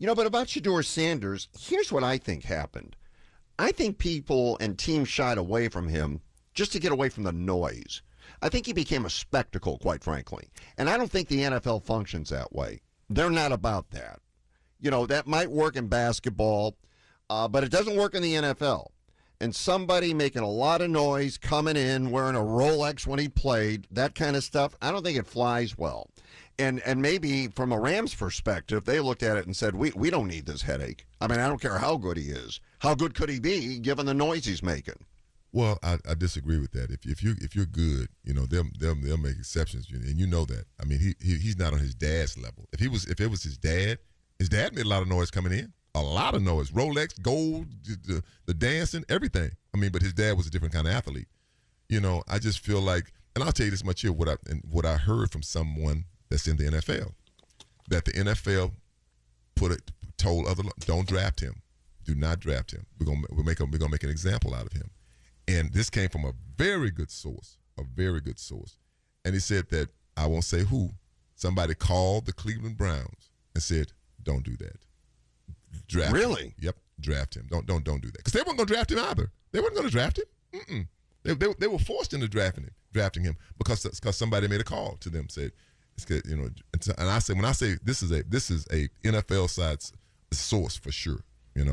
But about Shedeur Sanders, here's what I think happened. I think people and teams shied away from him just to get away from the noise. I think he became a spectacle, quite frankly. And I don't think the NFL functions that way. They're not about that. That might work in basketball, but it doesn't work in the NFL. And somebody making a lot of noise, coming in, wearing a Rolex when he played, that kind of stuff, I don't think it flies well. And maybe from a Rams perspective, they looked at it and said, we don't need this headache. I mean, I don't care how good he is. How good could he be given the noise he's making? Well, I disagree with that. If you're good, they'll make exceptions, and you know that. I mean, he's not on his dad's level. If it was his dad made a lot of noise coming in, a lot of noise. Rolex, gold, the dancing, everything. I mean, but his dad was a different kind of athlete. I just feel like, and I'll tell you this much here, what I heard from someone that's in the NFL, that the NFL told other, don't draft him, do not draft him. We're gonna make an example out of him. And this came from a very good source, And he said that, I won't say who, somebody called the Cleveland Browns and said, don't do that. Draft really? him. Yep, draft him. Don't do that. Because they weren't going to draft him either. They weren't going to draft him. They were forced into drafting him because somebody made a call to them, said, it's good, And I say, when I say this is a NFL side source for sure,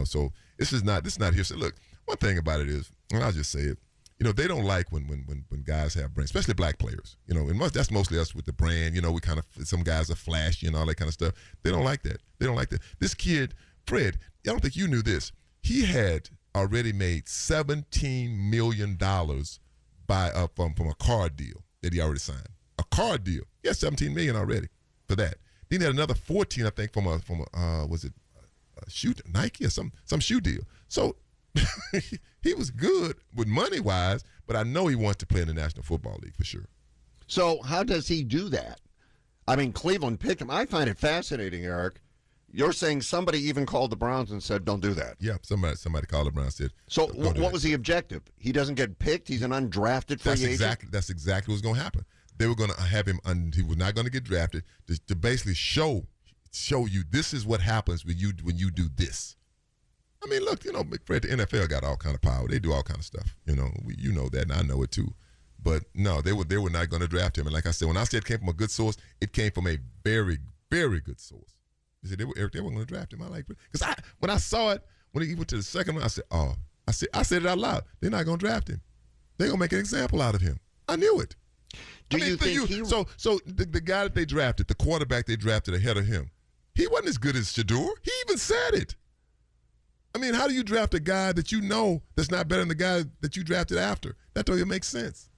So this is not hearsay. Look, one thing about it is, and I'll just say it, they don't like when guys have brands, especially black players. And that's mostly us with the brand. We kind of, some guys are flashy and all that kind of stuff. They don't like that. This kid, Fred, I don't think you knew this. He had already made $17 million from a car deal that he already signed. A car deal. He had $17 million already for that. Then he had another 14, I think, from a was it a shoe, Nike or some shoe deal. So he was good with money-wise, but I know he wants to play in the National Football League for sure. So how does he do that? I mean, Cleveland picked him. I find it fascinating, Eric. You're saying somebody even called the Browns and said, don't do that. Yeah, somebody called the Browns and said, so what was the objective? He doesn't get picked? He's an undrafted free agent? That's exactly what's going to happen. They were going to have him, he was not going to get drafted, to basically show you this is what happens when you do this. I mean, look, Fred, the NFL got all kind of power. They do all kind of stuff. You know that, and I know it too. But no, they were not going to draft him. And like I said, when I said it came from a good source, it came from a very, very good source. They said they weren't going to draft him. I like, because when I saw it, when he went to the second round, I said, oh, I said it out loud. They're not going to draft him. They're going to make an example out of him. I knew it. You think so the guy that they drafted, the quarterback they drafted ahead of him, he wasn't as good as Shedeur. He even said it. I mean, how do you draft a guy that you know that's not better than the guy that you drafted after? That don't even make sense.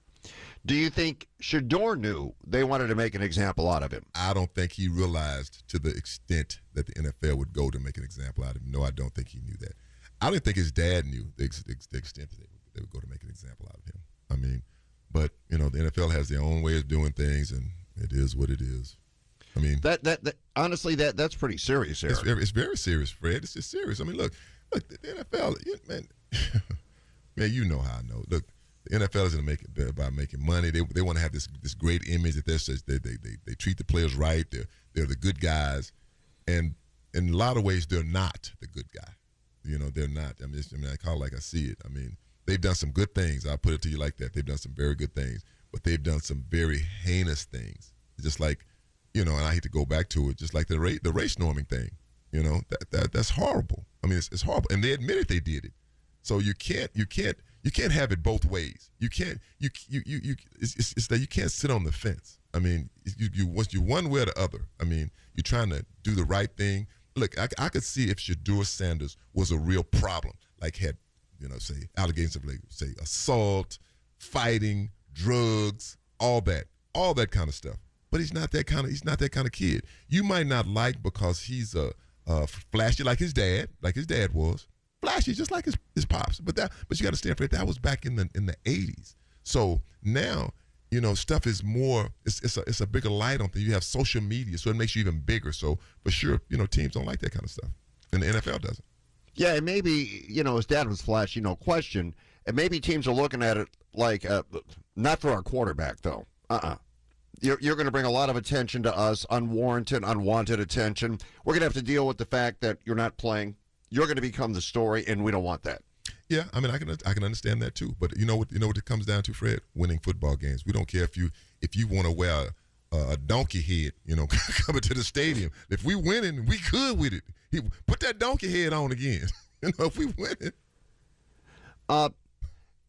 Do you think Shedeur knew they wanted to make an example out of him? I don't think he realized to the extent that the NFL would go to make an example out of him. No, I don't think he knew that. I don't think his dad knew the extent that they would go to make an example out of him. I mean, but, the NFL has their own way of doing things, and it is what it is. I mean, that honestly, that's pretty serious, Eric. It's very serious, Fred. It's just serious. I mean, look, the NFL, man, man, you know how I know. Look, the NFL is going to make it about making money. They want to have this great image that they treat the players right. They're the good guys, and in a lot of ways, they're not the good guy. They're not. I mean, I call it like I see it. I mean, they've done some good things. I'll put it to you like that. They've done some very good things, but they've done some very heinous things. Just like, and I hate to go back to it, just like the race norming thing. That's horrible. I mean, it's horrible, and they admitted they did it. So you can't have it both ways. You can't. It's that you can't sit on the fence. I mean, you one way or the other. I mean, you're trying to do the right thing. Look, I could see if Shedeur Sanders was a real problem, like had, say allegations of, say, assault, fighting, drugs, all that kind of stuff. But he's not that kind of kid. You might not like because he's flashy like his dad was. Flashy just like his pops. But you got to stand for it. That was back in the 80s. So now, stuff is more. It's a bigger light on things. You have social media, so it makes you even bigger. So for sure, teams don't like that kind of stuff, and the NFL doesn't. Yeah, and maybe his dad was flashy, no question. And maybe teams are looking at it like not for our quarterback though. You're going to bring a lot of attention to us, unwanted attention. We're going to have to deal with the fact that you're not playing. You're going to become the story, and we don't want that. Yeah, I mean, I can understand that too. But you know what it comes down to, Fred? Winning football games. We don't care if you want to wear a donkey head, coming to the stadium. If we winning, we good with it. Put that donkey head on again. If we winning.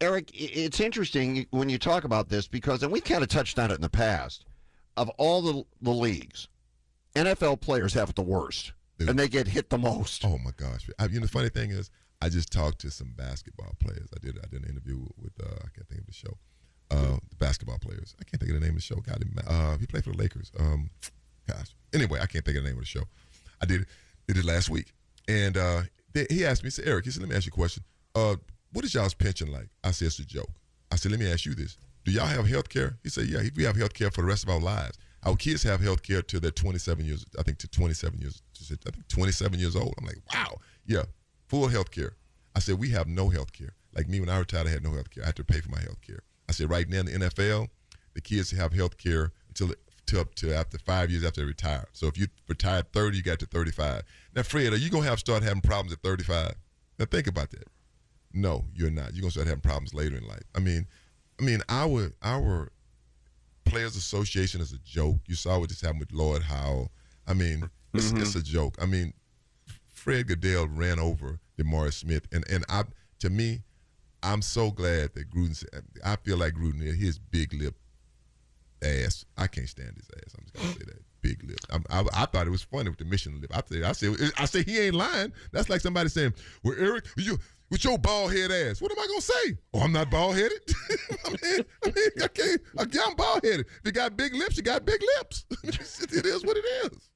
Eric, it's interesting when you talk about this because, and we've kind of touched on it in the past, of all the leagues, NFL players have it the worst, and they get hit the most. Oh my gosh! The funny thing is, I just talked to some basketball players. I did an interview with I can't think of the show. The basketball players. I can't think of the name of the show. He played for the Lakers. Gosh. Anyway, I can't think of the name of the show. I did it last week, and he asked me. He said, "Eric," he said, "Let me ask you a question. What is y'all's pension like?" I said, "It's a joke." I said, "Let me ask you this. Do y'all have health care?" He said, "Yeah, we have health care for the rest of our lives. Our kids have health care till they're 27 years. I think 27 years old." I'm like, "Wow, yeah, full health care." I said, "We have no health care. Like me, when I retired, I had no health care. I had to pay for my health care." I said, "Right now in the NFL, the kids have health care until up to after 5 years after they retire. So if you retired 30, you got to 35. Now, Fred, are you gonna start having problems at 35? Now think about that. No, you're not. You're gonna start having problems later in life. I mean, our Players Association is a joke. You saw what just happened with Lloyd Howell. I mean, it's a joke. I mean, Fred Goodell ran over DeMaurice Smith, and to me, I'm so glad that Gruden said, I feel like Gruden, his big lip ass. I can't stand his ass. I'm just gonna say that. Big lip. I thought it was funny with the mission lip. I say he ain't lying. That's like somebody saying, "Well, Eric, with your bald head ass, what am I gonna say? Oh, I'm not bald headed. I can't. I'm bald headed. If you got big lips, you got big lips. It is what it is."